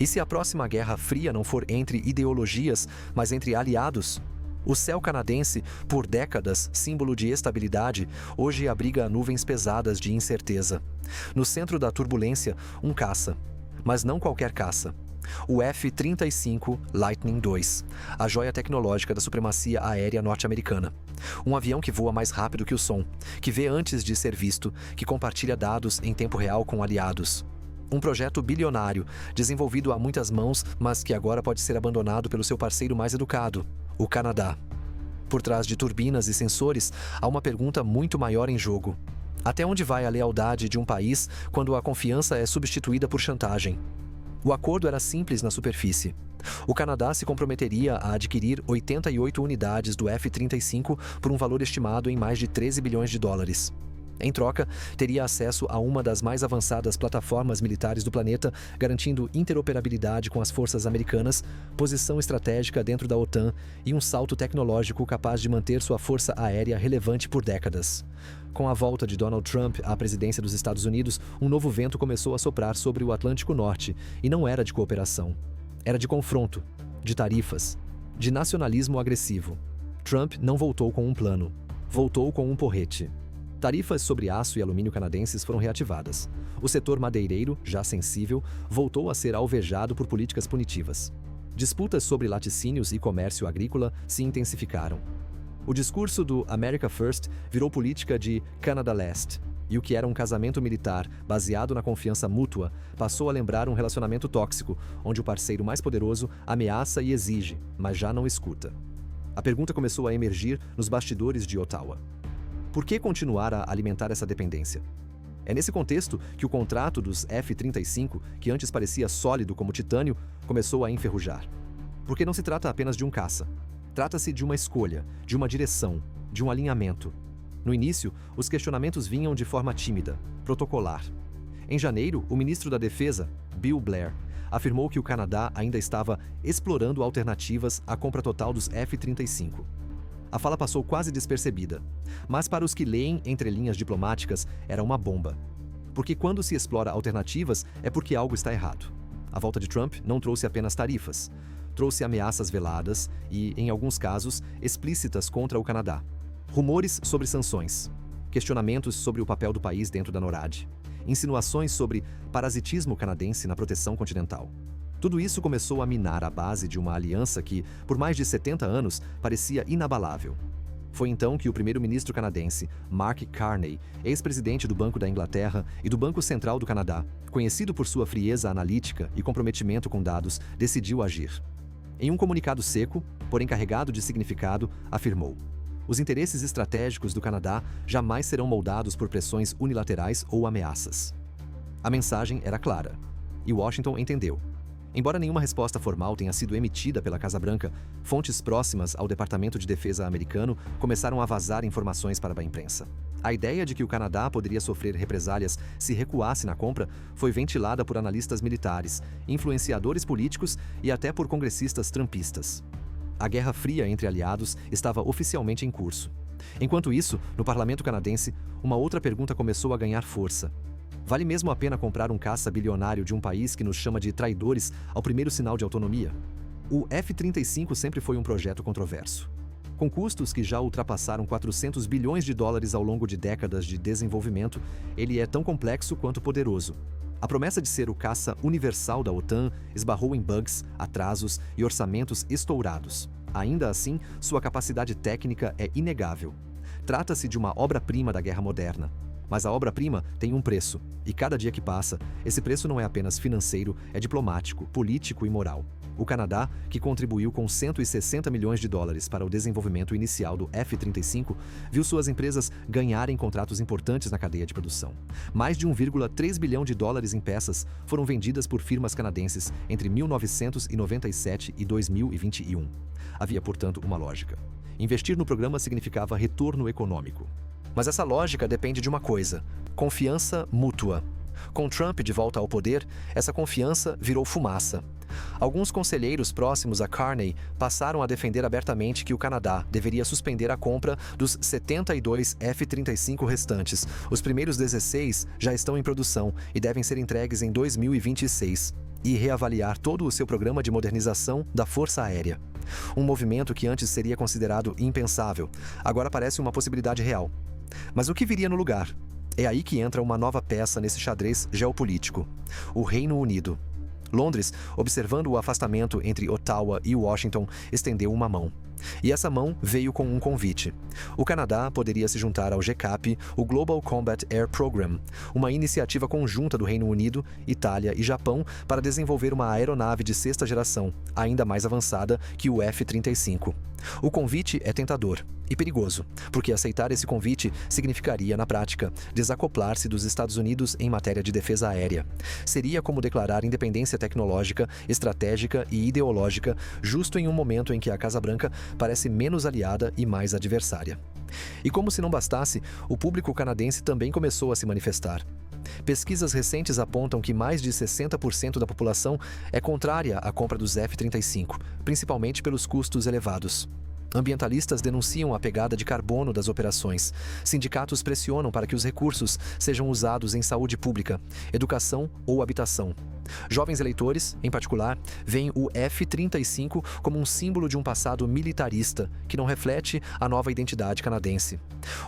E se a próxima Guerra Fria não for entre ideologias, mas entre aliados? O céu canadense, por décadas símbolo de estabilidade, hoje abriga nuvens pesadas de incerteza. No centro da turbulência, um caça. Mas não qualquer caça. O F-35 Lightning II, a joia tecnológica da supremacia aérea norte-americana. Um avião que voa mais rápido que o som, que vê antes de ser visto, que compartilha dados em tempo real com aliados. Um projeto bilionário, desenvolvido a muitas mãos, mas que agora pode ser abandonado pelo seu parceiro mais educado, o Canadá. Por trás de turbinas e sensores, há uma pergunta muito maior em jogo. Até onde vai a lealdade de um país quando a confiança é substituída por chantagem? O acordo era simples na superfície. O Canadá se comprometeria a adquirir 88 unidades do F-35 por um valor estimado em mais de 13 bilhões de dólares. Em troca, teria acesso a uma das mais avançadas plataformas militares do planeta, garantindo interoperabilidade com as forças americanas, posição estratégica dentro da OTAN e um salto tecnológico capaz de manter sua força aérea relevante por décadas. Com a volta de Donald Trump à presidência dos Estados Unidos, um novo vento começou a soprar sobre o Atlântico Norte, e não era de cooperação. Era de confronto, de tarifas, de nacionalismo agressivo. Trump não voltou com um plano, voltou com um porrete. Tarifas sobre aço e alumínio canadenses foram reativadas. O setor madeireiro, já sensível, voltou a ser alvejado por políticas punitivas. Disputas sobre laticínios e comércio agrícola se intensificaram. O discurso do America First virou política de Canada Last, e o que era um casamento militar baseado na confiança mútua passou a lembrar um relacionamento tóxico, onde o parceiro mais poderoso ameaça e exige, mas já não escuta. A pergunta começou a emergir nos bastidores de Ottawa. Por que continuar a alimentar essa dependência? É nesse contexto que o contrato dos F-35, que antes parecia sólido como titânio, começou a enferrujar. Porque não se trata apenas de um caça. Trata-se de uma escolha, de uma direção, de um alinhamento. No início, os questionamentos vinham de forma tímida, protocolar. Em janeiro, o ministro da Defesa, Bill Blair, afirmou que o Canadá ainda estava explorando alternativas à compra total dos F-35. A fala passou quase despercebida, mas para os que leem entre linhas diplomáticas, era uma bomba. Porque quando se explora alternativas, é porque algo está errado. A volta de Trump não trouxe apenas tarifas, trouxe ameaças veladas e, em alguns casos, explícitas contra o Canadá. Rumores sobre sanções, questionamentos sobre o papel do país dentro da NORAD, insinuações sobre parasitismo canadense na proteção continental. Tudo isso começou a minar a base de uma aliança que, por mais de 70 anos, parecia inabalável. Foi então que o primeiro-ministro canadense, Mark Carney, ex-presidente do Banco da Inglaterra e do Banco Central do Canadá, conhecido por sua frieza analítica e comprometimento com dados, decidiu agir. Em um comunicado seco, porém carregado de significado, afirmou: os interesses estratégicos do Canadá jamais serão moldados por pressões unilaterais ou ameaças. A mensagem era clara, e Washington entendeu. Embora nenhuma resposta formal tenha sido emitida pela Casa Branca, fontes próximas ao Departamento de Defesa americano começaram a vazar informações para a imprensa. A ideia de que o Canadá poderia sofrer represálias se recuasse na compra foi ventilada por analistas militares, influenciadores políticos e até por congressistas trumpistas. A Guerra Fria entre aliados estava oficialmente em curso. Enquanto isso, no parlamento canadense, uma outra pergunta começou a ganhar força. Vale mesmo a pena comprar um caça bilionário de um país que nos chama de traidores ao primeiro sinal de autonomia? O F-35 sempre foi um projeto controverso. Com custos que já ultrapassaram 400 bilhões de dólares ao longo de décadas de desenvolvimento, ele é tão complexo quanto poderoso. A promessa de ser o caça universal da OTAN esbarrou em bugs, atrasos e orçamentos estourados. Ainda assim, sua capacidade técnica é inegável. Trata-se de uma obra-prima da guerra moderna. Mas a obra-prima tem um preço, e cada dia que passa, esse preço não é apenas financeiro, é diplomático, político e moral. O Canadá, que contribuiu com 160 milhões de dólares para o desenvolvimento inicial do F-35, viu suas empresas ganharem contratos importantes na cadeia de produção. Mais de 1,3 bilhão de dólares em peças foram vendidas por firmas canadenses entre 1997 e 2021. Havia, portanto, uma lógica. Investir no programa significava retorno econômico. Mas essa lógica depende de uma coisa: confiança mútua. Com Trump de volta ao poder, essa confiança virou fumaça. Alguns conselheiros próximos a Carney passaram a defender abertamente que o Canadá deveria suspender a compra dos 72 F-35 restantes. Os primeiros 16 já estão em produção e devem ser entregues em 2026, e reavaliar todo o seu programa de modernização da Força Aérea. Um movimento que antes seria considerado impensável, agora parece uma possibilidade real. Mas o que viria no lugar? É aí que entra uma nova peça nesse xadrez geopolítico: o Reino Unido. Londres, observando o afastamento entre Ottawa e Washington, estendeu uma mão. E essa mão veio com um convite. O Canadá poderia se juntar ao GCAP, o Global Combat Air Program, uma iniciativa conjunta do Reino Unido, Itália e Japão para desenvolver uma aeronave de sexta geração, ainda mais avançada que o F-35. O convite é tentador e perigoso, porque aceitar esse convite significaria, na prática, desacoplar-se dos Estados Unidos em matéria de defesa aérea. Seria como declarar independência tecnológica, estratégica e ideológica, justo em um momento em que a Casa Branca parece menos aliada e mais adversária. E como se não bastasse, o público canadense também começou a se manifestar. Pesquisas recentes apontam que mais de 60% da população é contrária à compra dos F-35, principalmente pelos custos elevados. Ambientalistas denunciam a pegada de carbono das operações. Sindicatos pressionam para que os recursos sejam usados em saúde pública, educação ou habitação. Jovens eleitores, em particular, veem o F-35 como um símbolo de um passado militarista que não reflete a nova identidade canadense.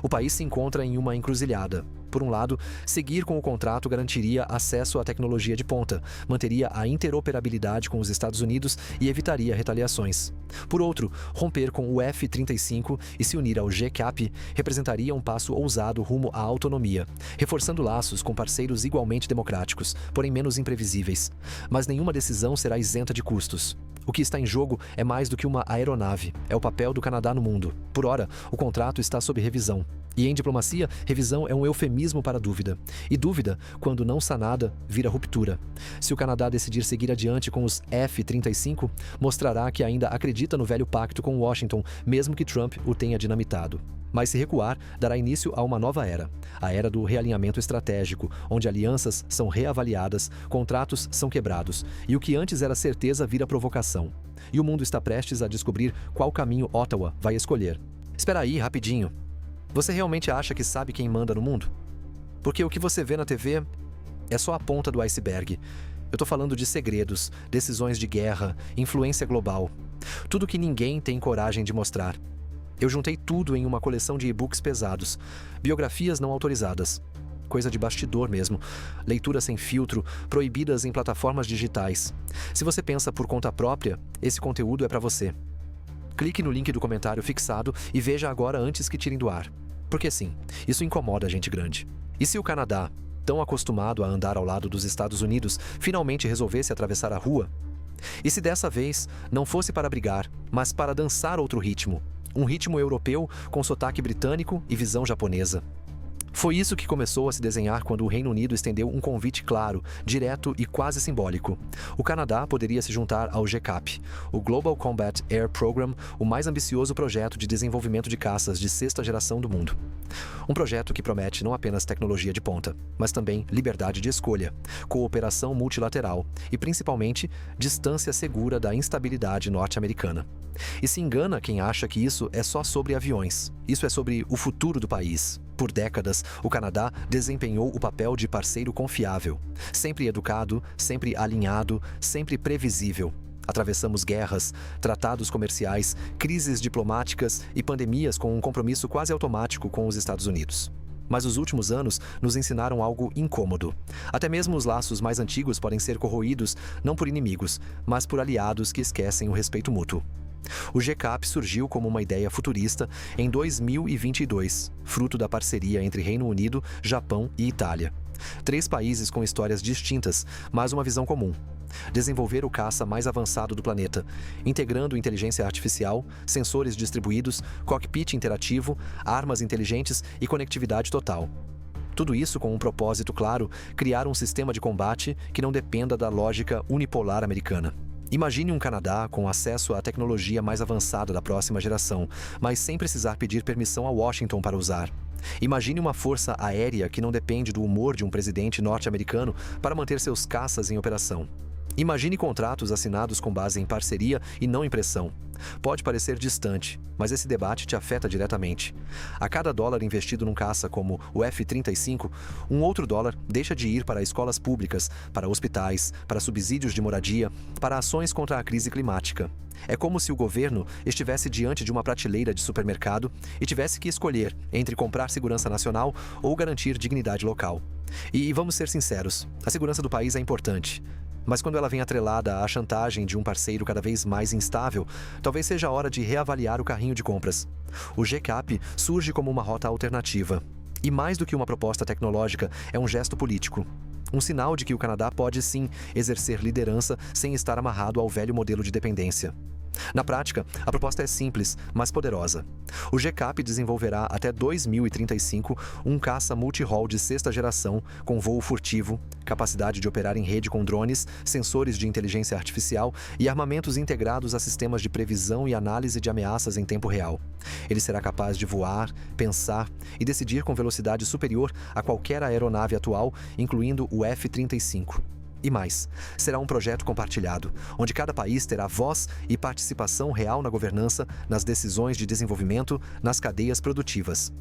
O país se encontra em uma encruzilhada. Por um lado, seguir com o contrato garantiria acesso à tecnologia de ponta, manteria a interoperabilidade com os Estados Unidos e evitaria retaliações. Por outro, romper com o F-35 e se unir ao GCAP representaria um passo ousado rumo à autonomia, reforçando laços com parceiros igualmente democráticos, porém menos imprevisíveis. Mas nenhuma decisão será isenta de custos. O que está em jogo é mais do que uma aeronave, é o papel do Canadá no mundo. Por ora, o contrato está sob revisão. E em diplomacia, revisão é um eufemismo para dúvida. E dúvida, quando não sanada, vira ruptura. Se o Canadá decidir seguir adiante com os F-35, mostrará que ainda acredita no velho pacto com Washington, mesmo que Trump o tenha dinamitado. Mas se recuar, dará início a uma nova era. A era do realinhamento estratégico, onde alianças são reavaliadas, contratos são quebrados, e o que antes era certeza vira provocação. E o mundo está prestes a descobrir qual caminho Ottawa vai escolher. Espera aí, rapidinho. Você realmente acha que sabe quem manda no mundo? Porque o que você vê na TV é só a ponta do iceberg. Eu tô falando de segredos, decisões de guerra, influência global. Tudo que ninguém tem coragem de mostrar. Eu juntei tudo em uma coleção de e-books pesados, biografias não autorizadas, coisa de bastidor mesmo, leituras sem filtro, proibidas em plataformas digitais. Se você pensa por conta própria, esse conteúdo é para você. Clique no link do comentário fixado e veja agora antes que tirem do ar. Porque sim, isso incomoda a gente grande. E se o Canadá, tão acostumado a andar ao lado dos Estados Unidos, finalmente resolvesse atravessar a rua? E se dessa vez não fosse para brigar, mas para dançar outro ritmo? Um ritmo europeu com sotaque britânico e visão japonesa. Foi isso que começou a se desenhar quando o Reino Unido estendeu um convite claro, direto e quase simbólico. O Canadá poderia se juntar ao GCAP, o Global Combat Air Program, o mais ambicioso projeto de desenvolvimento de caças de sexta geração do mundo. Um projeto que promete não apenas tecnologia de ponta, mas também liberdade de escolha, cooperação multilateral e, principalmente, distância segura da instabilidade norte-americana. E se engana quem acha que isso é só sobre aviões. Isso é sobre o futuro do país. Por décadas, o Canadá desempenhou o papel de parceiro confiável, sempre educado, sempre alinhado, sempre previsível. Atravessamos guerras, tratados comerciais, crises diplomáticas e pandemias com um compromisso quase automático com os Estados Unidos. Mas os últimos anos nos ensinaram algo incômodo. Até mesmo os laços mais antigos podem ser corroídos não por inimigos, mas por aliados que esquecem o respeito mútuo. O GCAP surgiu como uma ideia futurista em 2022, fruto da parceria entre Reino Unido, Japão e Itália. 3 países com histórias distintas, mas uma visão comum: desenvolver o caça mais avançado do planeta, integrando inteligência artificial, sensores distribuídos, cockpit interativo, armas inteligentes e conectividade total. Tudo isso com um propósito claro: criar um sistema de combate que não dependa da lógica unipolar americana. Imagine um Canadá com acesso à tecnologia mais avançada da próxima geração, mas sem precisar pedir permissão a Washington para usar. Imagine uma força aérea que não depende do humor de um presidente norte-americano para manter seus caças em operação. Imagine contratos assinados com base em parceria e não em pressão. Pode parecer distante, mas esse debate te afeta diretamente. A cada dólar investido num caça como o F-35, um outro dólar deixa de ir para escolas públicas, para hospitais, para subsídios de moradia, para ações contra a crise climática. É como se o governo estivesse diante de uma prateleira de supermercado e tivesse que escolher entre comprar segurança nacional ou garantir dignidade local. E vamos ser sinceros, a segurança do país é importante. Mas quando ela vem atrelada à chantagem de um parceiro cada vez mais instável, talvez seja a hora de reavaliar o carrinho de compras. O GCAP surge como uma rota alternativa. E mais do que uma proposta tecnológica, é um gesto político. Um sinal de que o Canadá pode sim exercer liderança sem estar amarrado ao velho modelo de dependência. Na prática, a proposta é simples, mas poderosa. O GCAP desenvolverá até 2035 um caça multi-rol de sexta geração, com voo furtivo, capacidade de operar em rede com drones, sensores de inteligência artificial e armamentos integrados a sistemas de previsão e análise de ameaças em tempo real. Ele será capaz de voar, pensar e decidir com velocidade superior a qualquer aeronave atual, incluindo o F-35. E mais, será um projeto compartilhado, onde cada país terá voz e participação real na governança, nas decisões de desenvolvimento, nas cadeias produtivas.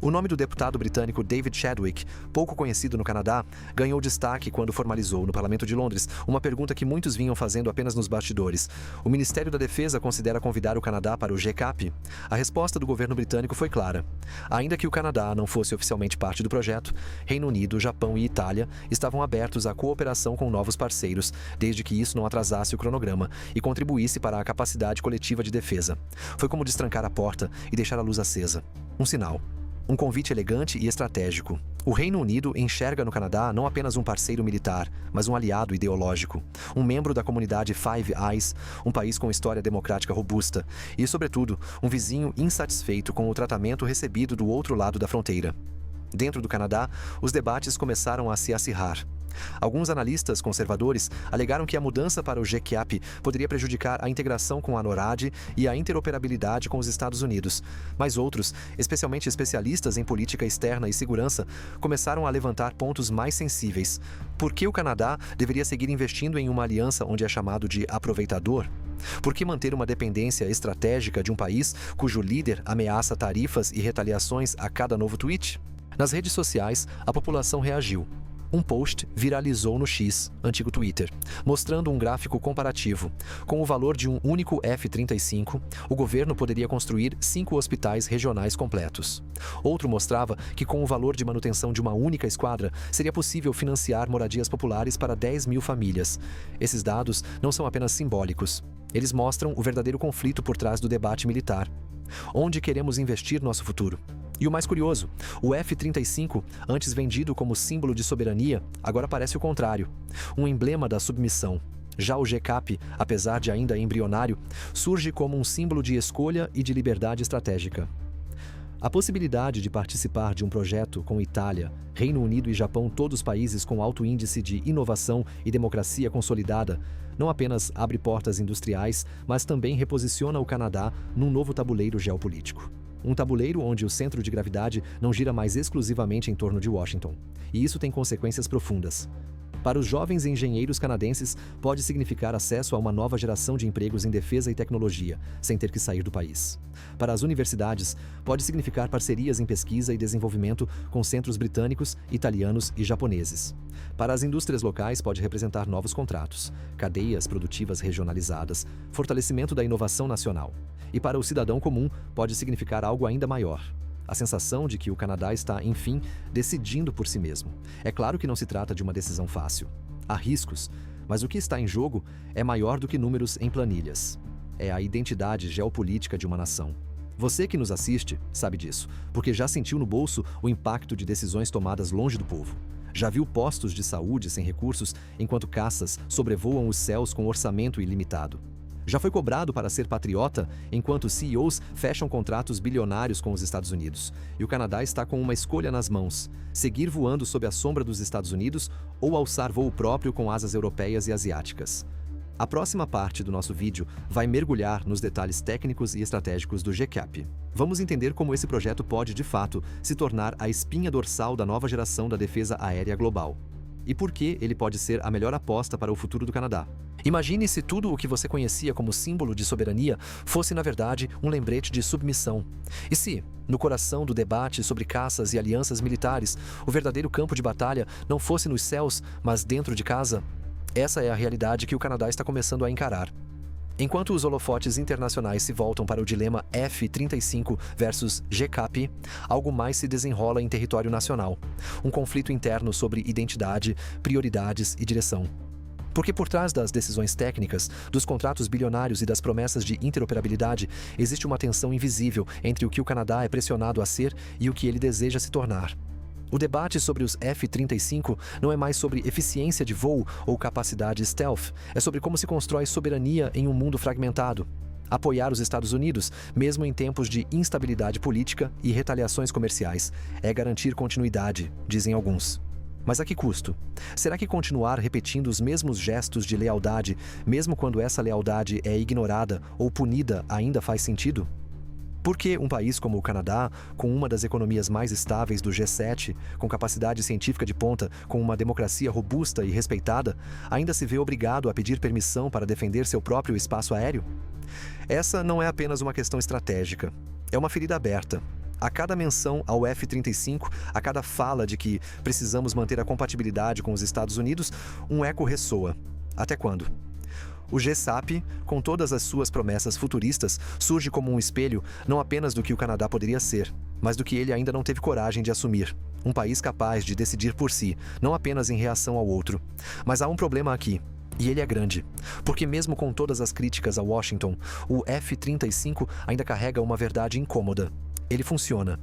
O nome do deputado britânico David Chadwick, pouco conhecido no Canadá, ganhou destaque quando formalizou no Parlamento de Londres uma pergunta que muitos vinham fazendo apenas nos bastidores. O Ministério da Defesa considera convidar o Canadá para o GCAP? A resposta do governo britânico foi clara. Ainda que o Canadá não fosse oficialmente parte do projeto, Reino Unido, Japão e Itália estavam abertos à cooperação com novos parceiros, desde que isso não atrasasse o cronograma e contribuísse para a capacidade coletiva de defesa. Foi como destrancar a porta e deixar a luz acesa. Um sinal. Um convite elegante e estratégico. O Reino Unido enxerga no Canadá não apenas um parceiro militar, mas um aliado ideológico, um membro da comunidade Five Eyes, um país com história democrática robusta e, sobretudo, um vizinho insatisfeito com o tratamento recebido do outro lado da fronteira. Dentro do Canadá, os debates começaram a se acirrar. Alguns analistas conservadores alegaram que a mudança para o GCAP poderia prejudicar a integração com a NORAD e a interoperabilidade com os Estados Unidos. Mas outros, especialmente especialistas em política externa e segurança, começaram a levantar pontos mais sensíveis. Por que o Canadá deveria seguir investindo em uma aliança onde é chamado de aproveitador? Por que manter uma dependência estratégica de um país cujo líder ameaça tarifas e retaliações a cada novo tweet? Nas redes sociais, a população reagiu. Um post viralizou no X, antigo Twitter, mostrando um gráfico comparativo. Com o valor de um único F-35, o governo poderia construir 5 hospitais regionais completos. Outro mostrava que com o valor de manutenção de uma única esquadra, seria possível financiar moradias populares para 10 mil famílias. Esses dados não são apenas simbólicos. Eles mostram o verdadeiro conflito por trás do debate militar. Onde queremos investir nosso futuro? E o mais curioso, o F-35, antes vendido como símbolo de soberania, agora parece o contrário, um emblema da submissão. Já o GCAP, apesar de ainda embrionário, surge como um símbolo de escolha e de liberdade estratégica. A possibilidade de participar de um projeto com Itália, Reino Unido e Japão, todos países com alto índice de inovação e democracia consolidada, não apenas abre portas industriais, mas também reposiciona o Canadá num novo tabuleiro geopolítico. Um tabuleiro onde o centro de gravidade não gira mais exclusivamente em torno de Washington. E isso tem consequências profundas. Para os jovens engenheiros canadenses, pode significar acesso a uma nova geração de empregos em defesa e tecnologia, sem ter que sair do país. Para as universidades, pode significar parcerias em pesquisa e desenvolvimento com centros britânicos, italianos e japoneses. Para as indústrias locais, pode representar novos contratos, cadeias produtivas regionalizadas, fortalecimento da inovação nacional. E para o cidadão comum, pode significar algo ainda maior. A sensação de que o Canadá está, enfim, decidindo por si mesmo. É claro que não se trata de uma decisão fácil. Há riscos, mas o que está em jogo é maior do que números em planilhas. É a identidade geopolítica de uma nação. Você que nos assiste sabe disso, porque já sentiu no bolso o impacto de decisões tomadas longe do povo. Já viu postos de saúde sem recursos enquanto caças sobrevoam os céus com orçamento ilimitado. Já foi cobrado para ser patriota enquanto CEOs fecham contratos bilionários com os Estados Unidos. E o Canadá está com uma escolha nas mãos: seguir voando sob a sombra dos Estados Unidos ou alçar voo próprio com asas europeias e asiáticas. A próxima parte do nosso vídeo vai mergulhar nos detalhes técnicos e estratégicos do GCAP. Vamos entender como esse projeto pode, de fato, se tornar a espinha dorsal da nova geração da defesa aérea global. e por que ele pode ser a melhor aposta para o futuro do Canadá. Imagine se tudo o que você conhecia como símbolo de soberania fosse, na verdade, um lembrete de submissão. E se, no coração do debate sobre caças e alianças militares, o verdadeiro campo de batalha não fosse nos céus, mas dentro de casa? Essa é a realidade que o Canadá está começando a encarar. Enquanto os holofotes internacionais se voltam para o dilema F-35 versus GCAP, algo mais se desenrola em território nacional. Um conflito interno sobre identidade, prioridades e direção. Porque por trás das decisões técnicas, dos contratos bilionários e das promessas de interoperabilidade, existe uma tensão invisível entre o que o Canadá é pressionado a ser e o que ele deseja se tornar. O debate sobre os F-35 não é mais sobre eficiência de voo ou capacidade stealth, é sobre como se constrói soberania em um mundo fragmentado. Apoiar os Estados Unidos, mesmo em tempos de instabilidade política e retaliações comerciais, é garantir continuidade, dizem alguns. Mas a que custo? Será que continuar repetindo os mesmos gestos de lealdade, mesmo quando essa lealdade é ignorada ou punida, ainda faz sentido? Por que um país como o Canadá, com uma das economias mais estáveis do G7, com capacidade científica de ponta, com uma democracia robusta e respeitada, ainda se vê obrigado a pedir permissão para defender seu próprio espaço aéreo? Essa não é apenas uma questão estratégica, é uma ferida aberta. A cada menção ao F-35, a cada fala de que precisamos manter a compatibilidade com os Estados Unidos, um eco ressoa. Até quando? O GSAP, com todas as suas promessas futuristas, surge como um espelho não apenas do que o Canadá poderia ser, mas do que ele ainda não teve coragem de assumir. Um país capaz de decidir por si, não apenas em reação ao outro. Mas há um problema aqui. E ele é grande, porque mesmo com todas as críticas a Washington, o F-35 ainda carrega uma verdade incômoda. Ele funciona.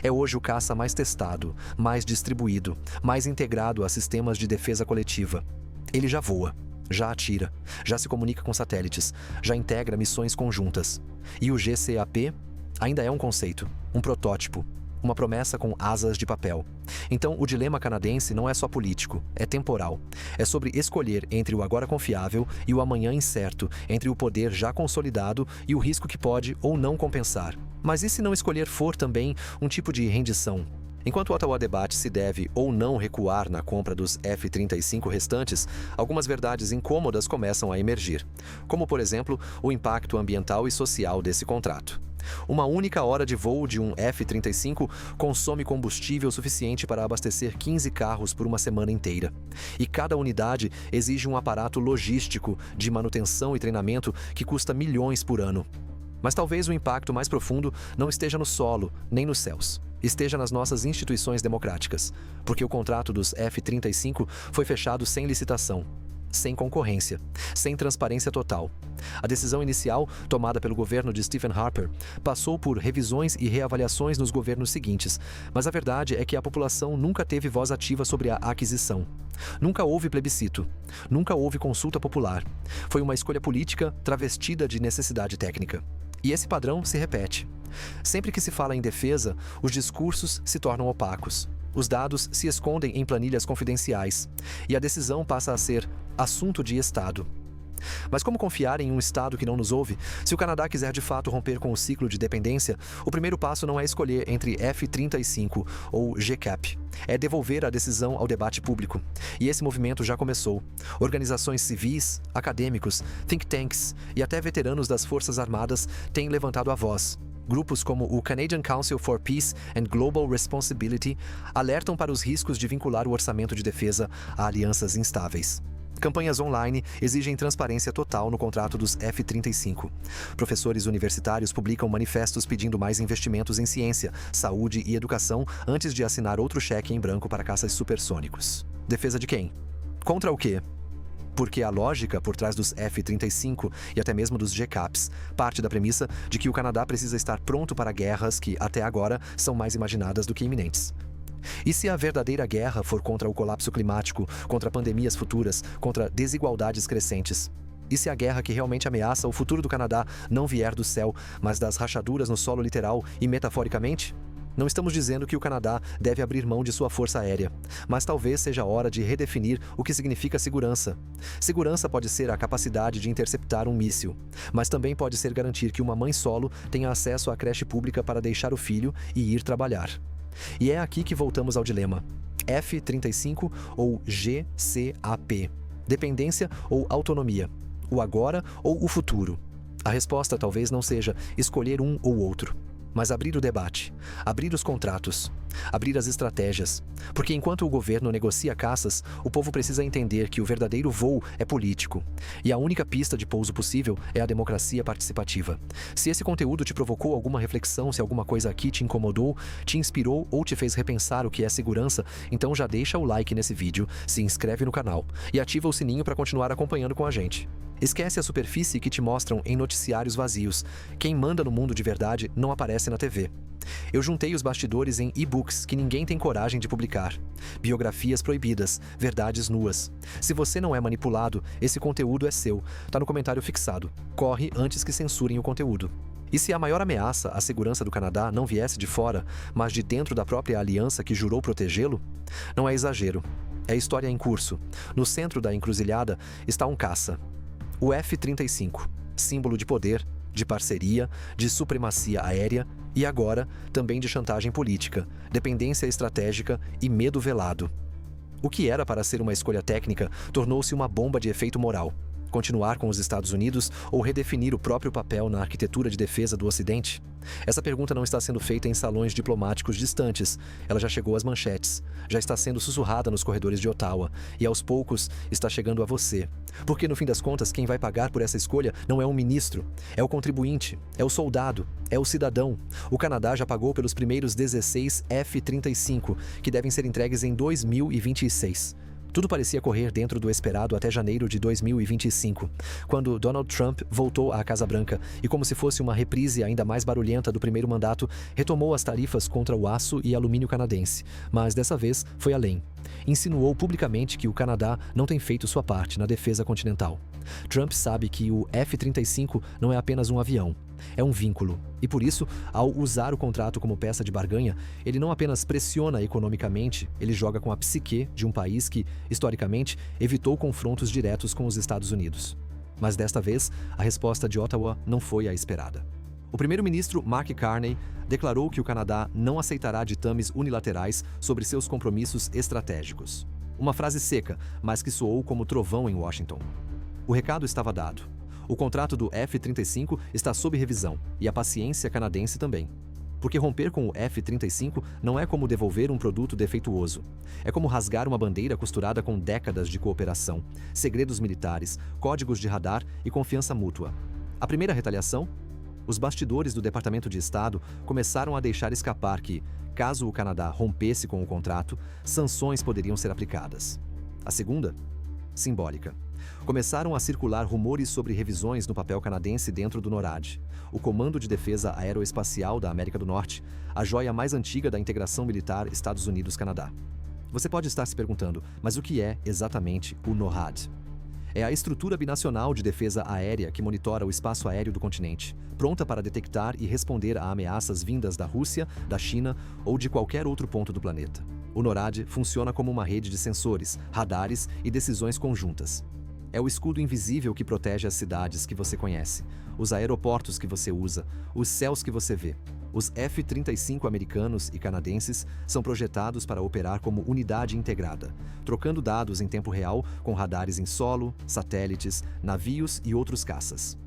É hoje o caça mais testado, mais distribuído, mais integrado a sistemas de defesa coletiva. Ele já voa, já atira, já se comunica com satélites, já integra missões conjuntas. E o GCAP ainda é um conceito, um protótipo, uma promessa com asas de papel. Então, o dilema canadense não é só político, é temporal. É sobre escolher entre o agora confiável e o amanhã incerto, entre o poder já consolidado e o risco que pode ou não compensar. Mas e se não escolher for também um tipo de rendição? Enquanto o Ottawa debate se deve ou não recuar na compra dos F-35 restantes, algumas verdades incômodas começam a emergir, como, por exemplo, o impacto ambiental e social desse contrato. Uma única hora de voo de um F-35 consome combustível suficiente para abastecer 15 carros por uma semana inteira. E cada unidade exige um aparato logístico de manutenção e treinamento que custa milhões por ano. Mas talvez o impacto mais profundo não esteja no solo, nem nos céus. Esteja nas nossas instituições democráticas, porque o contrato dos F-35 foi fechado sem licitação, sem concorrência, sem transparência total. A decisão inicial, tomada pelo governo de Stephen Harper, passou por revisões e reavaliações nos governos seguintes, mas a verdade é que a população nunca teve voz ativa sobre a aquisição. Nunca houve plebiscito, nunca houve consulta popular. Foi uma escolha política travestida de necessidade técnica. E esse padrão se repete. Sempre que se fala em defesa, os discursos se tornam opacos. Os dados se escondem em planilhas confidenciais. E a decisão passa a ser assunto de Estado. Mas como confiar em um Estado que não nos ouve? Se o Canadá quiser de fato romper com o ciclo de dependência, o primeiro passo não é escolher entre F-35 ou GCAP. É devolver a decisão ao debate público. E esse movimento já começou. Organizações civis, acadêmicos, think tanks e até veteranos das Forças Armadas têm levantado a voz. Grupos como o Canadian Council for Peace and Global Responsibility alertam para os riscos de vincular o orçamento de defesa a alianças instáveis. Campanhas online exigem transparência total no contrato dos F-35. Professores universitários publicam manifestos pedindo mais investimentos em ciência, saúde e educação antes de assinar outro cheque em branco para caças supersônicos. Defesa de quem? Contra o quê? Porque a lógica por trás dos F-35 e até mesmo dos GCAPs parte da premissa de que o Canadá precisa estar pronto para guerras que, até agora, são mais imaginadas do que iminentes. E se a verdadeira guerra for contra o colapso climático, contra pandemias futuras, contra desigualdades crescentes? E se a guerra que realmente ameaça o futuro do Canadá não vier do céu, mas das rachaduras no solo literal e metaforicamente? Não estamos dizendo que o Canadá deve abrir mão de sua força aérea, mas talvez seja a hora de redefinir o que significa segurança. Segurança pode ser a capacidade de interceptar um míssil, mas também pode ser garantir que uma mãe solo tenha acesso à creche pública para deixar o filho e ir trabalhar. E é aqui que voltamos ao dilema. F-35 ou GCAP. Dependência ou autonomia. O agora ou o futuro. A resposta talvez não seja escolher um ou outro, mas abrir o debate, abrir os contratos, abrir as estratégias. Porque enquanto o governo negocia caças, o povo precisa entender que o verdadeiro voo é político. E a única pista de pouso possível é a democracia participativa. Se esse conteúdo te provocou alguma reflexão, se alguma coisa aqui te incomodou, te inspirou ou te fez repensar o que é segurança, então já deixa o like nesse vídeo, se inscreve no canal e ativa o sininho para continuar acompanhando com a gente. Esquece a superfície que te mostram em noticiários vazios. Quem manda no mundo de verdade não aparece na TV. Eu juntei os bastidores em e-books que ninguém tem coragem de publicar. Biografias proibidas, verdades nuas. Se você não é manipulado, esse conteúdo é seu. Tá no comentário fixado. Corre antes que censurem o conteúdo. E se a maior ameaça à segurança do Canadá não viesse de fora, mas de dentro da própria aliança que jurou protegê-lo? Não é exagero. É história em curso. No centro da encruzilhada está um caça. O F-35, símbolo de poder, de parceria, de supremacia aérea e agora também de chantagem política, dependência estratégica e medo velado. O que era para ser uma escolha técnica tornou-se uma bomba de efeito moral. Continuar com os Estados Unidos ou redefinir o próprio papel na arquitetura de defesa do Ocidente? Essa pergunta não está sendo feita em salões diplomáticos distantes. Ela já chegou às manchetes, já está sendo sussurrada nos corredores de Ottawa e aos poucos está chegando a você. Porque no fim das contas, quem vai pagar por essa escolha não é um ministro, é o contribuinte, é o soldado, é o cidadão. O Canadá já pagou pelos primeiros 16 F-35, que devem ser entregues em 2026. Tudo parecia correr dentro do esperado até janeiro de 2025, quando Donald Trump voltou à Casa Branca e, como se fosse uma reprise ainda mais barulhenta do primeiro mandato, retomou as tarifas contra o aço e alumínio canadense, mas dessa vez foi além. Insinuou publicamente que o Canadá não tem feito sua parte na defesa continental. Trump sabe que o F-35 não é apenas um avião, é um vínculo. E por isso, ao usar o contrato como peça de barganha, ele não apenas pressiona economicamente, ele joga com a psique de um país que, historicamente, evitou confrontos diretos com os Estados Unidos. Mas desta vez, a resposta de Ottawa não foi a esperada. O primeiro-ministro Mark Carney declarou que o Canadá não aceitará ditames unilaterais sobre seus compromissos estratégicos. Uma frase seca, mas que soou como trovão em Washington. O recado estava dado. O contrato do F-35 está sob revisão, e a paciência canadense também. Porque romper com o F-35 não é como devolver um produto defeituoso. É como rasgar uma bandeira costurada com décadas de cooperação, segredos militares, códigos de radar e confiança mútua. A primeira retaliação? Os bastidores do Departamento de Estado começaram a deixar escapar que, caso o Canadá rompesse com o contrato, sanções poderiam ser aplicadas. A segunda? Simbólica. Começaram a circular rumores sobre revisões no papel canadense dentro do NORAD, o Comando de Defesa Aeroespacial da América do Norte, a joia mais antiga da integração militar Estados Unidos-Canadá. Você pode estar se perguntando, mas o que é exatamente o NORAD? É a estrutura binacional de defesa aérea que monitora o espaço aéreo do continente, pronta para detectar e responder a ameaças vindas da Rússia, da China ou de qualquer outro ponto do planeta. O NORAD funciona como uma rede de sensores, radares e decisões conjuntas. É o escudo invisível que protege as cidades que você conhece, os aeroportos que você usa, os céus que você vê. Os F-35 americanos e canadenses são projetados para operar como unidade integrada, trocando dados em tempo real com radares em solo, satélites, navios e outros caças.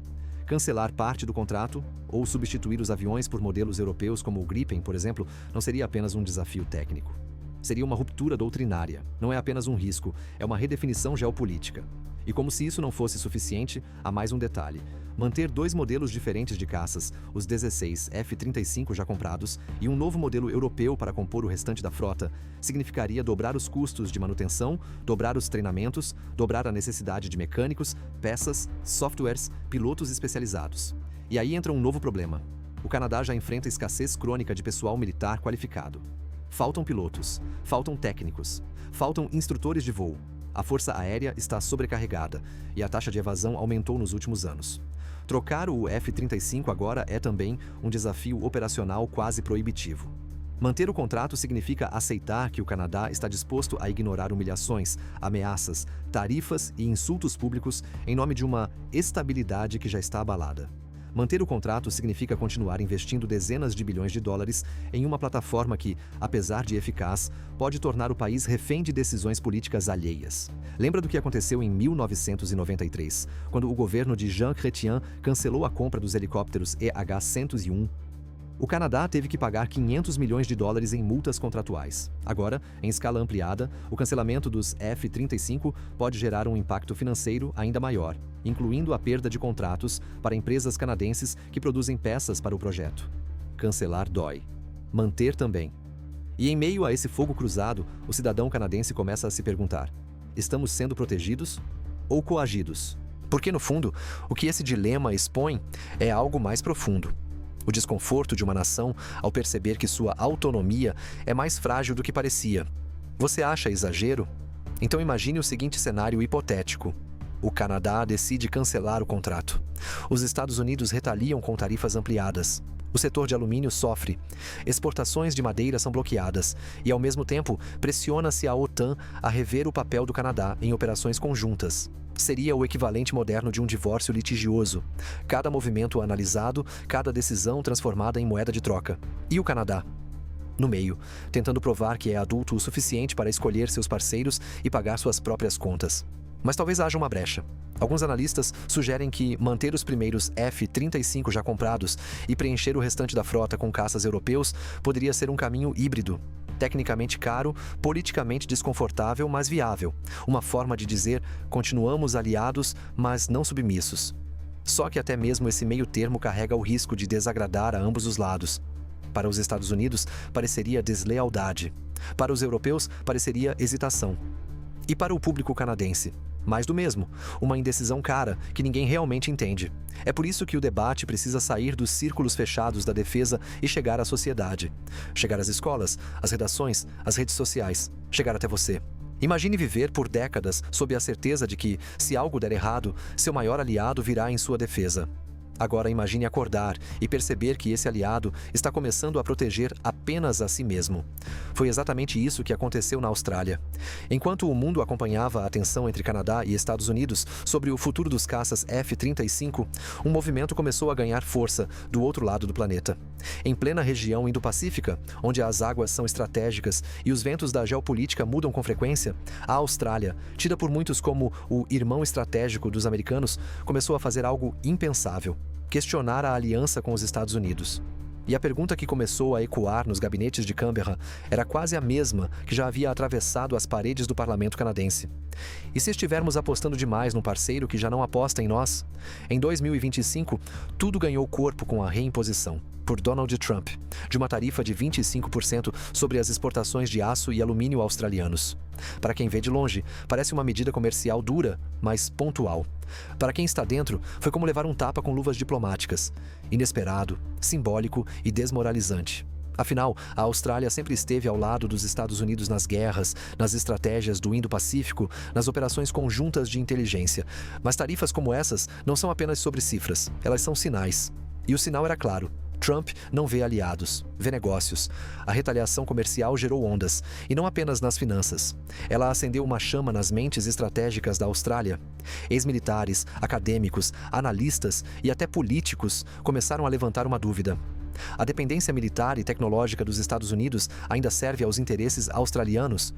Cancelar parte do contrato ou substituir os aviões por modelos europeus como o Gripen, por exemplo, não seria apenas um desafio técnico. Seria uma ruptura doutrinária. Não é apenas um risco, é uma redefinição geopolítica. E como se isso não fosse suficiente, há mais um detalhe. Manter dois modelos diferentes de caças, os 16 F-35 já comprados, e um novo modelo europeu para compor o restante da frota, significaria dobrar os custos de manutenção, dobrar os treinamentos, dobrar a necessidade de mecânicos, peças, softwares, pilotos especializados. E aí entra um novo problema. O Canadá já enfrenta escassez crônica de pessoal militar qualificado. Faltam pilotos, faltam técnicos, faltam instrutores de voo. A força aérea está sobrecarregada e a taxa de evasão aumentou nos últimos anos. Trocar o F-35 agora é também um desafio operacional quase proibitivo. Manter o contrato significa aceitar que o Canadá está disposto a ignorar humilhações, ameaças, tarifas e insultos públicos em nome de uma estabilidade que já está abalada. Manter o contrato significa continuar investindo dezenas de bilhões de dólares em uma plataforma que, apesar de eficaz, pode tornar o país refém de decisões políticas alheias. Lembra do que aconteceu em 1993, quando o governo de Jean Chrétien cancelou a compra dos helicópteros EH-101? O Canadá teve que pagar 500 milhões de dólares em multas contratuais. Agora, em escala ampliada, o cancelamento dos F-35 pode gerar um impacto financeiro ainda maior, incluindo a perda de contratos para empresas canadenses que produzem peças para o projeto. Cancelar dói. Manter também. E em meio a esse fogo cruzado, o cidadão canadense começa a se perguntar: estamos sendo protegidos ou coagidos? Porque, no fundo, o que esse dilema expõe é algo mais profundo. O desconforto de uma nação ao perceber que sua autonomia é mais frágil do que parecia. Você acha exagero? Então imagine o seguinte cenário hipotético. O Canadá decide cancelar o contrato. Os Estados Unidos retaliam com tarifas ampliadas. O setor de alumínio sofre. Exportações de madeira são bloqueadas. E, ao mesmo tempo, pressiona-se a OTAN a rever o papel do Canadá em operações conjuntas. Seria o equivalente moderno de um divórcio litigioso. Cada movimento analisado, cada decisão transformada em moeda de troca. E o Canadá? No meio, tentando provar que é adulto o suficiente para escolher seus parceiros e pagar suas próprias contas. Mas talvez haja uma brecha. Alguns analistas sugerem que manter os primeiros F-35 já comprados e preencher o restante da frota com caças europeus poderia ser um caminho híbrido. Tecnicamente caro, politicamente desconfortável, mas viável. Uma forma de dizer, continuamos aliados, mas não submissos. Só que até mesmo esse meio termo carrega o risco de desagradar a ambos os lados. Para os Estados Unidos, pareceria deslealdade. Para os europeus, pareceria hesitação. E para o público canadense, mais do mesmo, uma indecisão cara que ninguém realmente entende. É por isso que o debate precisa sair dos círculos fechados da defesa e chegar à sociedade. Chegar às escolas, às redações, às redes sociais. Chegar até você. Imagine viver por décadas sob a certeza de que, se algo der errado, seu maior aliado virá em sua defesa. Agora imagine acordar e perceber que esse aliado está começando a proteger apenas a si mesmo. Foi exatamente isso que aconteceu na Austrália. Enquanto o mundo acompanhava a tensão entre Canadá e Estados Unidos sobre o futuro dos caças F-35, um movimento começou a ganhar força do outro lado do planeta. Em plena região Indo-Pacífica, onde as águas são estratégicas e os ventos da geopolítica mudam com frequência, a Austrália, tida por muitos como o irmão estratégico dos americanos, começou a fazer algo impensável: questionar a aliança com os Estados Unidos. E a pergunta que começou a ecoar nos gabinetes de Canberra era quase a mesma que já havia atravessado as paredes do parlamento canadense. E se estivermos apostando demais num parceiro que já não aposta em nós? Em 2025, tudo ganhou corpo com a reimposição, por Donald Trump, de uma tarifa de 25% sobre as exportações de aço e alumínio australianos. Para quem vê de longe, parece uma medida comercial dura, mas pontual. Para quem está dentro, foi como levar um tapa com luvas diplomáticas. Inesperado, simbólico e desmoralizante. Afinal, a Austrália sempre esteve ao lado dos Estados Unidos nas guerras, nas estratégias do Indo-Pacífico, nas operações conjuntas de inteligência. Mas tarifas como essas não são apenas sobre cifras, elas são sinais. E o sinal era claro. Trump não vê aliados, vê negócios. A retaliação comercial gerou ondas, e não apenas nas finanças. Ela acendeu uma chama nas mentes estratégicas da Austrália. Ex-militares, acadêmicos, analistas e até políticos começaram a levantar uma dúvida. A dependência militar e tecnológica dos Estados Unidos ainda serve aos interesses australianos?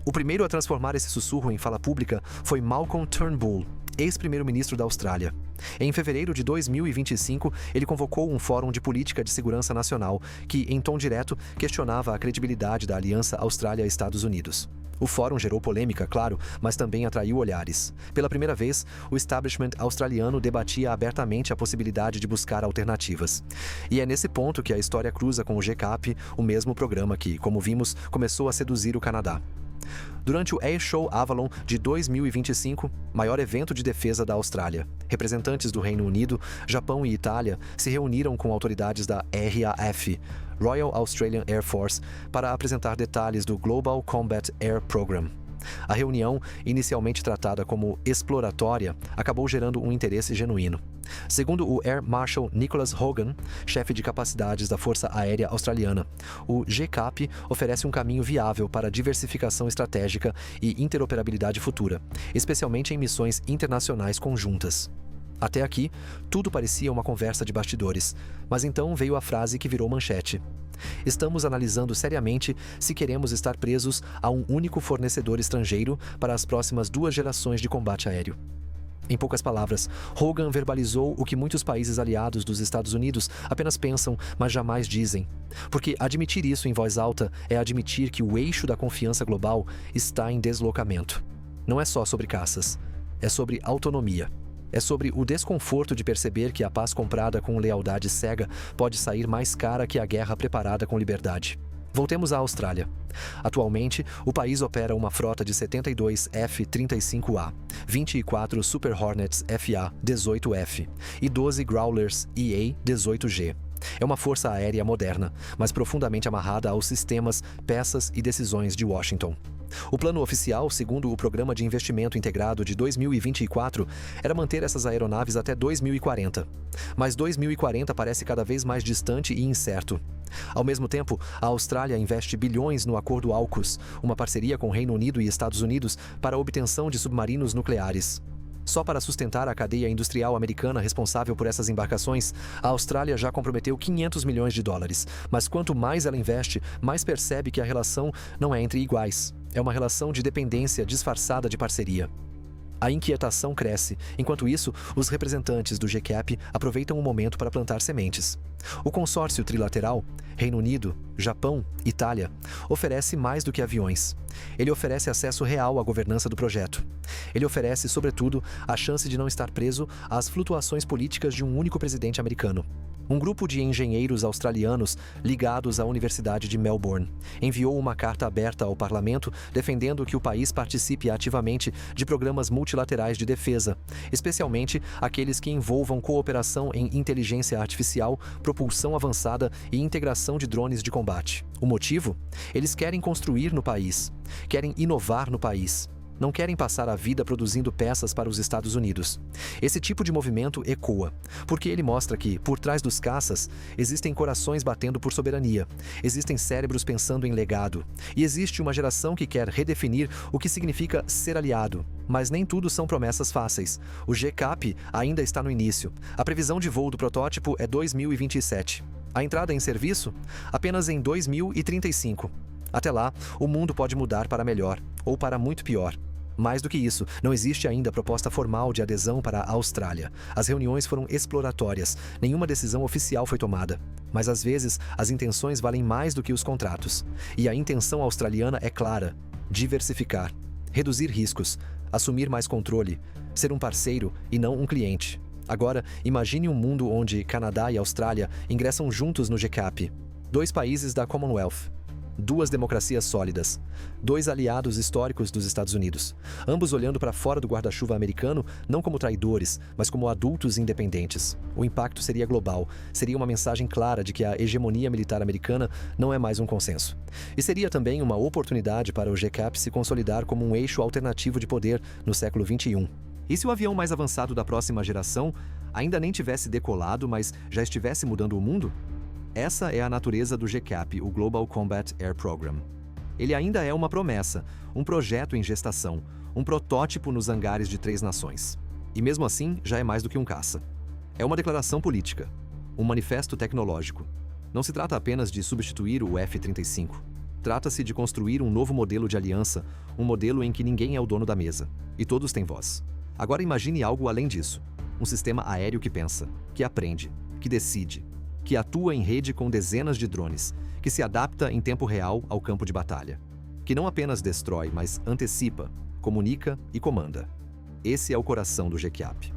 O primeiro a transformar esse sussurro em fala pública foi Malcolm Turnbull, ex-primeiro-ministro da Austrália. Em fevereiro de 2025, ele convocou um fórum de política de segurança nacional que, em tom direto, questionava a credibilidade da aliança Austrália-Estados Unidos. O fórum gerou polêmica, claro, mas também atraiu olhares. Pela primeira vez, o establishment australiano debatia abertamente a possibilidade de buscar alternativas. E é nesse ponto que a história cruza com o GCAP, o mesmo programa que, como vimos, começou a seduzir o Canadá. Durante o Air Show Avalon de 2025, maior evento de defesa da Austrália, representantes do Reino Unido, Japão e Itália se reuniram com autoridades da RAF, Royal Australian Air Force, para apresentar detalhes do Global Combat Air Program. A reunião, inicialmente tratada como exploratória, acabou gerando um interesse genuíno. Segundo o Air Marshal Nicholas Hogan, chefe de capacidades da Força Aérea Australiana, o GCAP oferece um caminho viável para diversificação estratégica e interoperabilidade futura, especialmente em missões internacionais conjuntas. Até aqui, tudo parecia uma conversa de bastidores, mas então veio a frase que virou manchete. Estamos analisando seriamente se queremos estar presos a um único fornecedor estrangeiro para as próximas 2 gerações de combate aéreo. Em poucas palavras, Hogan verbalizou o que muitos países aliados dos Estados Unidos apenas pensam, mas jamais dizem. Porque admitir isso em voz alta é admitir que o eixo da confiança global está em deslocamento. Não é só sobre caças, é sobre autonomia. É sobre o desconforto de perceber que a paz comprada com lealdade cega pode sair mais cara que a guerra preparada com liberdade. Voltemos à Austrália. Atualmente, o país opera uma frota de 72 F-35A, 24 Super Hornets FA-18F e 12 Growlers EA-18G. É uma força aérea moderna, mas profundamente amarrada aos sistemas, peças e decisões de Washington. O plano oficial, segundo o Programa de Investimento Integrado de 2024, era manter essas aeronaves até 2040. Mas 2040 parece cada vez mais distante e incerto. Ao mesmo tempo, a Austrália investe bilhões no Acordo AUKUS, uma parceria com Reino Unido e Estados Unidos para a obtenção de submarinos nucleares. Só para sustentar a cadeia industrial americana responsável por essas embarcações, a Austrália já comprometeu 500 milhões de dólares. Mas quanto mais ela investe, mais percebe que a relação não é entre iguais. É uma relação de dependência disfarçada de parceria. A inquietação cresce. Enquanto isso, os representantes do GCAP aproveitam o momento para plantar sementes. O consórcio trilateral, Reino Unido, Japão, Itália, oferece mais do que aviões. Ele oferece acesso real à governança do projeto. Ele oferece, sobretudo, a chance de não estar preso às flutuações políticas de um único presidente americano. Um grupo de engenheiros australianos ligados à Universidade de Melbourne enviou uma carta aberta ao parlamento defendendo que o país participe ativamente de programas multilaterais de defesa, especialmente aqueles que envolvam cooperação em inteligência artificial, propulsão avançada e integração de drones de combate. O motivo? Eles querem construir no país, querem inovar no país. Não querem passar a vida produzindo peças para os Estados Unidos. Esse tipo de movimento ecoa, porque ele mostra que, por trás dos caças, existem corações batendo por soberania, existem cérebros pensando em legado, e existe uma geração que quer redefinir o que significa ser aliado. Mas nem tudo são promessas fáceis. O GCAP ainda está no início. A previsão de voo do protótipo é 2027. A entrada em serviço? Apenas em 2035. Até lá, o mundo pode mudar para melhor, ou para muito pior. Mais do que isso, não existe ainda proposta formal de adesão para a Austrália. As reuniões foram exploratórias, nenhuma decisão oficial foi tomada. Mas às vezes, as intenções valem mais do que os contratos. E a intenção australiana é clara: diversificar, reduzir riscos, assumir mais controle, ser um parceiro e não um cliente. Agora, imagine um mundo onde Canadá e Austrália ingressam juntos no GCAP. 2 países da Commonwealth. 2 democracias sólidas, 2 aliados históricos dos Estados Unidos, ambos olhando para fora do guarda-chuva americano não como traidores, mas como adultos independentes. O impacto seria global, seria uma mensagem clara de que a hegemonia militar americana não é mais um consenso. E seria também uma oportunidade para o GCAP se consolidar como um eixo alternativo de poder no século XXI. E se o avião mais avançado da próxima geração ainda nem tivesse decolado, mas já estivesse mudando o mundo? Essa é a natureza do GCAP, o Global Combat Air Program. Ele ainda é uma promessa, um projeto em gestação, um protótipo nos hangares de 3 nações. E mesmo assim, já é mais do que um caça. É uma declaração política, um manifesto tecnológico. Não se trata apenas de substituir o F-35. Trata-se de construir um novo modelo de aliança, um modelo em que ninguém é o dono da mesa, e todos têm voz. Agora imagine algo além disso. Um sistema aéreo que pensa, que aprende, que decide, que atua em rede com dezenas de drones, que se adapta em tempo real ao campo de batalha, que não apenas destrói, mas antecipa, comunica e comanda. Esse é o coração do GCAP.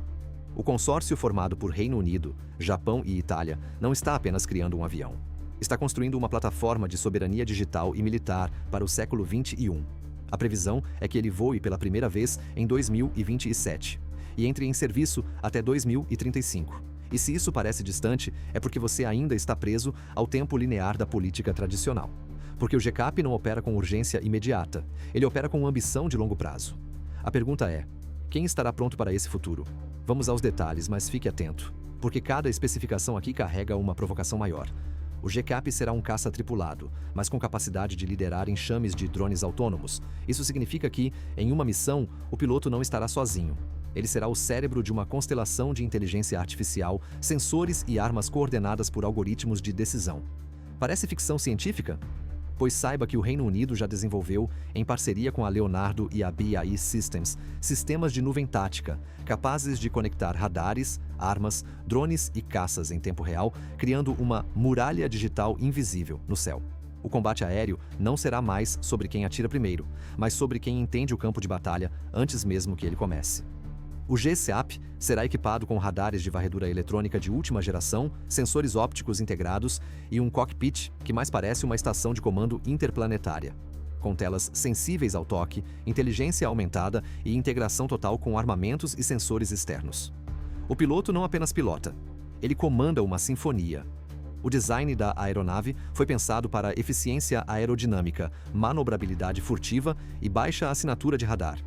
O consórcio formado por Reino Unido, Japão e Itália não está apenas criando um avião. Está construindo uma plataforma de soberania digital e militar para o século XXI. A previsão é que ele voe pela primeira vez em 2027 e entre em serviço até 2035. E se isso parece distante, é porque você ainda está preso ao tempo linear da política tradicional. Porque o GCAP não opera com urgência imediata, ele opera com ambição de longo prazo. A pergunta é: quem estará pronto para esse futuro? Vamos aos detalhes, mas fique atento, porque cada especificação aqui carrega uma provocação maior. O GCAP será um caça tripulado, mas com capacidade de liderar enxames de drones autônomos. Isso significa que, em uma missão, o piloto não estará sozinho. Ele será o cérebro de uma constelação de inteligência artificial, sensores e armas coordenadas por algoritmos de decisão. Parece ficção científica? Pois saiba que o Reino Unido já desenvolveu, em parceria com a Leonardo e a BAE Systems, sistemas de nuvem tática, capazes de conectar radares, armas, drones e caças em tempo real, criando uma muralha digital invisível no céu. O combate aéreo não será mais sobre quem atira primeiro, mas sobre quem entende o campo de batalha antes mesmo que ele comece. O GCAP será equipado com radares de varredura eletrônica de última geração, sensores ópticos integrados e um cockpit que mais parece uma estação de comando interplanetária, com telas sensíveis ao toque, inteligência aumentada e integração total com armamentos e sensores externos. O piloto não apenas pilota, ele comanda uma sinfonia. O design da aeronave foi pensado para eficiência aerodinâmica, manobrabilidade furtiva e baixa assinatura de radar.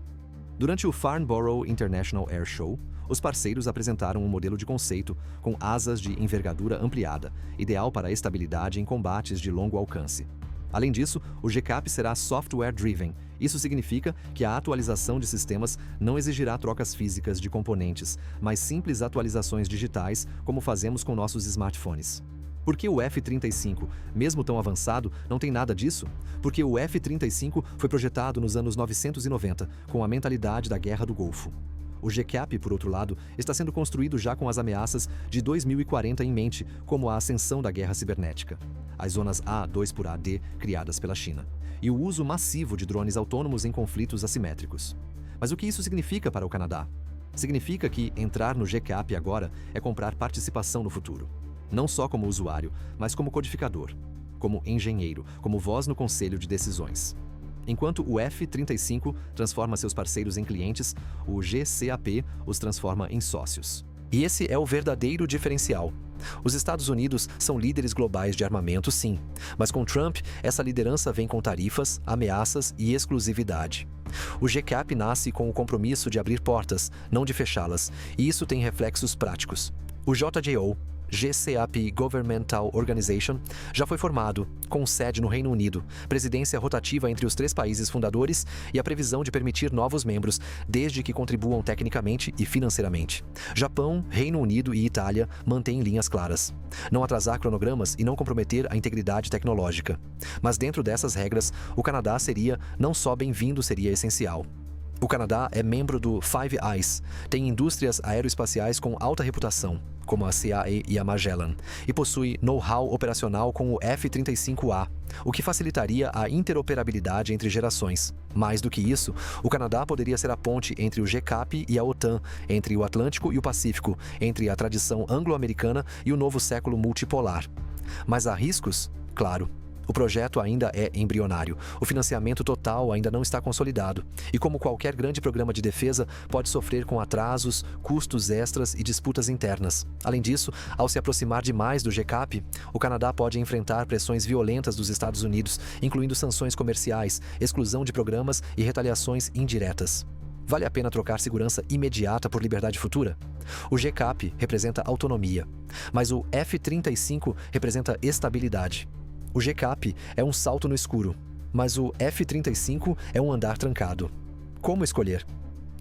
Durante o Farnborough International Air Show, os parceiros apresentaram um modelo de conceito com asas de envergadura ampliada, ideal para estabilidade em combates de longo alcance. Além disso, o GCAP será software-driven. Isso significa que a atualização de sistemas não exigirá trocas físicas de componentes, mas simples atualizações digitais, como fazemos com nossos smartphones. Por que o F-35, mesmo tão avançado, não tem nada disso? Porque o F-35 foi projetado nos anos 990, com a mentalidade da Guerra do Golfo. O GCAP, por outro lado, está sendo construído já com as ameaças de 2040 em mente, como a ascensão da guerra cibernética, as zonas A2x AD criadas pela China, e o uso massivo de drones autônomos em conflitos assimétricos. Mas o que isso significa para o Canadá? Significa que entrar no GCAP agora é comprar participação no futuro. Não só como usuário, mas como codificador, como engenheiro, como voz no conselho de decisões. Enquanto o F-35 transforma seus parceiros em clientes, o GCAP os transforma em sócios. E esse é o verdadeiro diferencial. Os Estados Unidos são líderes globais de armamento, sim, mas com Trump, essa liderança vem com tarifas, ameaças e exclusividade. O GCAP nasce com o compromisso de abrir portas, não de fechá-las, e isso tem reflexos práticos. O JGO, GCAP Governmental Organization, já foi formado, com sede no Reino Unido, presidência rotativa entre os 3 países fundadores e a previsão de permitir novos membros, desde que contribuam tecnicamente e financeiramente. Japão, Reino Unido e Itália mantêm linhas claras. Não atrasar cronogramas e não comprometer a integridade tecnológica. Mas dentro dessas regras, o Canadá seria, não só bem-vindo, seria essencial. O Canadá é membro do Five Eyes, tem indústrias aeroespaciais com alta reputação, como a CAE e a Magellan, e possui know-how operacional com o F-35A, o que facilitaria a interoperabilidade entre gerações. Mais do que isso, o Canadá poderia ser a ponte entre o GCAP e a OTAN, entre o Atlântico e o Pacífico, entre a tradição anglo-americana e o novo século multipolar. Mas há riscos? Claro. O projeto ainda é embrionário, o financiamento total ainda não está consolidado, e como qualquer grande programa de defesa, pode sofrer com atrasos, custos extras e disputas internas. Além disso, ao se aproximar demais do GCAP, o Canadá pode enfrentar pressões violentas dos Estados Unidos, incluindo sanções comerciais, exclusão de programas e retaliações indiretas. Vale a pena trocar segurança imediata por liberdade futura? O GCAP representa autonomia, mas o F-35 representa estabilidade. O GCAP é um salto no escuro, mas o F-35 é um andar trancado. Como escolher?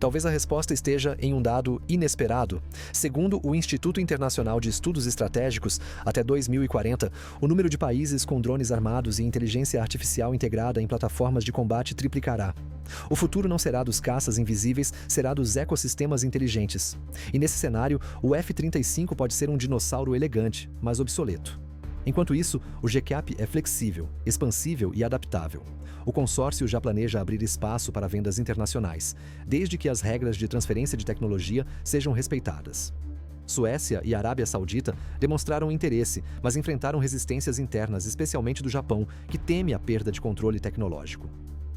Talvez a resposta esteja em um dado inesperado. Segundo o Instituto Internacional de Estudos Estratégicos, até 2040, o número de países com drones armados e inteligência artificial integrada em plataformas de combate triplicará. O futuro não será dos caças invisíveis, será dos ecossistemas inteligentes. E nesse cenário, o F-35 pode ser um dinossauro elegante, mas obsoleto. Enquanto isso, o GCAP é flexível, expansível e adaptável. O consórcio já planeja abrir espaço para vendas internacionais, desde que as regras de transferência de tecnologia sejam respeitadas. Suécia e Arábia Saudita demonstraram interesse, mas enfrentaram resistências internas, especialmente do Japão, que teme a perda de controle tecnológico.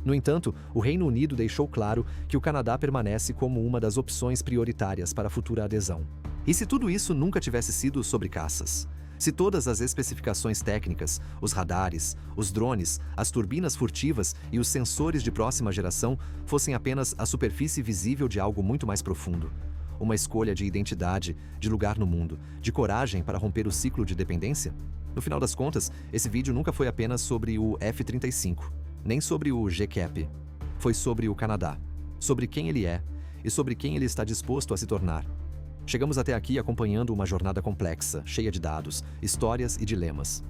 No entanto, o Reino Unido deixou claro que o Canadá permanece como uma das opções prioritárias para a futura adesão. E se tudo isso nunca tivesse sido sobre caças? Se todas as especificações técnicas, os radares, os drones, as turbinas furtivas e os sensores de próxima geração fossem apenas a superfície visível de algo muito mais profundo, uma escolha de identidade, de lugar no mundo, de coragem para romper o ciclo de dependência? No final das contas, esse vídeo nunca foi apenas sobre o F-35, nem sobre o GCAP. Foi sobre o Canadá, sobre quem ele é e sobre quem ele está disposto a se tornar. Chegamos até aqui acompanhando uma jornada complexa, cheia de dados, histórias e dilemas.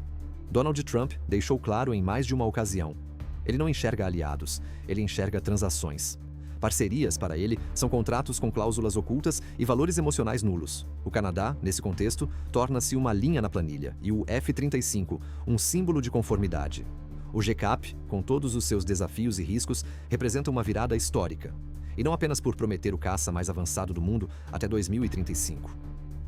Donald Trump deixou claro em mais de uma ocasião: ele não enxerga aliados, ele enxerga transações. Parcerias, para ele, são contratos com cláusulas ocultas e valores emocionais nulos. O Canadá, nesse contexto, torna-se uma linha na planilha e o F-35, um símbolo de conformidade. O GCAP, com todos os seus desafios e riscos, representa uma virada histórica. E não apenas por prometer o caça mais avançado do mundo até 2035,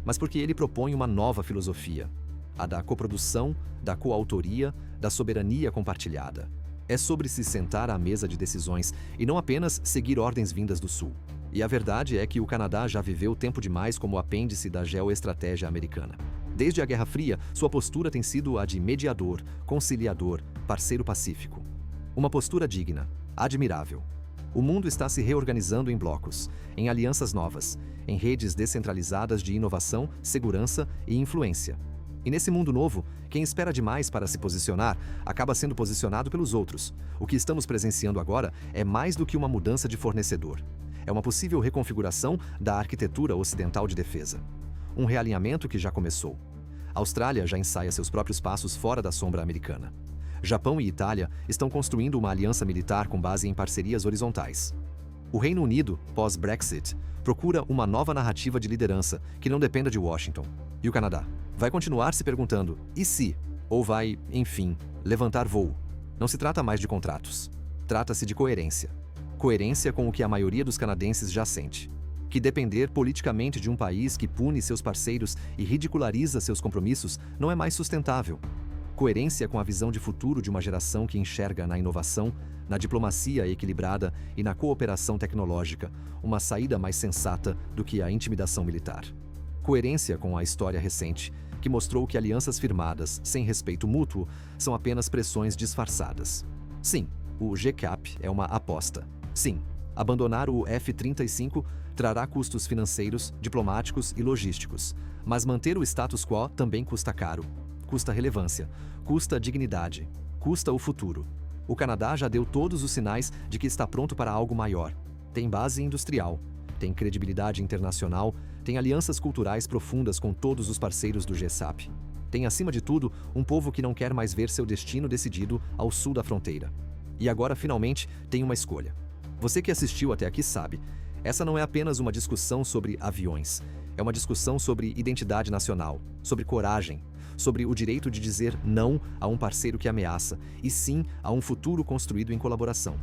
mas porque ele propõe uma nova filosofia, a da coprodução, da coautoria, da soberania compartilhada. É sobre se sentar à mesa de decisões e não apenas seguir ordens vindas do Sul. E a verdade é que o Canadá já viveu tempo demais como apêndice da geoestratégia americana. Desde a Guerra Fria, sua postura tem sido a de mediador, conciliador, parceiro pacífico. Uma postura digna, admirável. O mundo está se reorganizando em blocos, em alianças novas, em redes descentralizadas de inovação, segurança e influência. E nesse mundo novo, quem espera demais para se posicionar acaba sendo posicionado pelos outros. O que estamos presenciando agora é mais do que uma mudança de fornecedor. É uma possível reconfiguração da arquitetura ocidental de defesa. Um realinhamento que já começou. A Austrália já ensaia seus próprios passos fora da sombra americana. Japão e Itália estão construindo uma aliança militar com base em parcerias horizontais. O Reino Unido, pós-Brexit, procura uma nova narrativa de liderança que não dependa de Washington. E o Canadá vai continuar se perguntando, e se? Ou vai, enfim, levantar voo. Não se trata mais de contratos. Trata-se de coerência. Coerência com o que a maioria dos canadenses já sente. Que depender politicamente de um país que pune seus parceiros e ridiculariza seus compromissos não é mais sustentável. Coerência com a visão de futuro de uma geração que enxerga na inovação, na diplomacia equilibrada e na cooperação tecnológica uma saída mais sensata do que a intimidação militar. Coerência com a história recente, que mostrou que alianças firmadas, sem respeito mútuo, são apenas pressões disfarçadas. Sim, o GCAP é uma aposta. Sim, abandonar o F-35 trará custos financeiros, diplomáticos e logísticos, mas manter o status quo também custa caro. Custa relevância, custa dignidade, custa o futuro. O Canadá já deu todos os sinais de que está pronto para algo maior. Tem base industrial, tem credibilidade internacional, tem alianças culturais profundas com todos os parceiros do GSAP. Tem, acima de tudo, um povo que não quer mais ver seu destino decidido ao sul da fronteira. E agora, finalmente, tem uma escolha. Você que assistiu até aqui sabe, essa não é apenas uma discussão sobre aviões. É uma discussão sobre identidade nacional, sobre coragem, sobre o direito de dizer não a um parceiro que ameaça, e sim a um futuro construído em colaboração.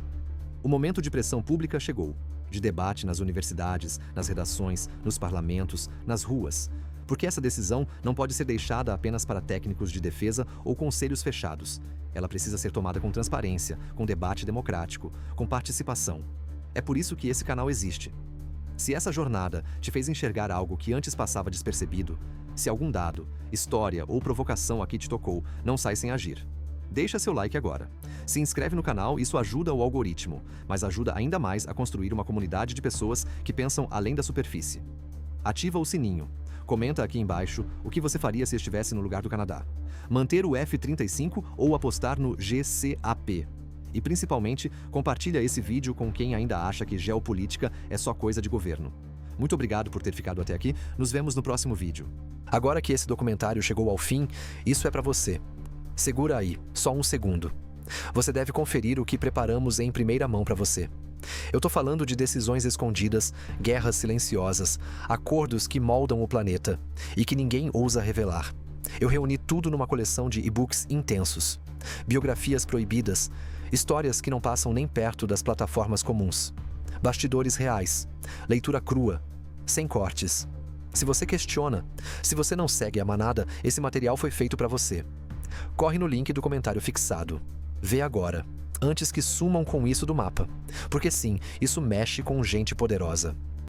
O momento de pressão pública chegou, de debate nas universidades, nas redações, nos parlamentos, nas ruas, porque essa decisão não pode ser deixada apenas para técnicos de defesa ou conselhos fechados. Ela precisa ser tomada com transparência, com debate democrático, com participação. É por isso que esse canal existe. Se essa jornada te fez enxergar algo que antes passava despercebido, se algum dado, história ou provocação aqui te tocou, não sai sem agir. Deixa seu like agora. Se inscreve no canal, isso ajuda o algoritmo, mas ajuda ainda mais a construir uma comunidade de pessoas que pensam além da superfície. Ativa o sininho. Comenta aqui embaixo o que você faria se estivesse no lugar do Canadá. Manter o F-35 ou apostar no GCAP? E principalmente, compartilha esse vídeo com quem ainda acha que geopolítica é só coisa de governo. Muito obrigado por ter ficado até aqui, nos vemos no próximo vídeo. Agora que esse documentário chegou ao fim, isso é para você. Segura aí, só um segundo. Você deve conferir o que preparamos em primeira mão para você. Eu tô falando de decisões escondidas, guerras silenciosas, acordos que moldam o planeta e que ninguém ousa revelar. Eu reuni tudo numa coleção de e-books intensos, biografias proibidas, histórias que não passam nem perto das plataformas comuns, bastidores reais, leitura crua, sem cortes. Se você questiona, se você não segue a manada, esse material foi feito para você. Corre no link do comentário fixado. Vê agora, antes que sumam com isso do mapa. Porque sim, isso mexe com gente poderosa.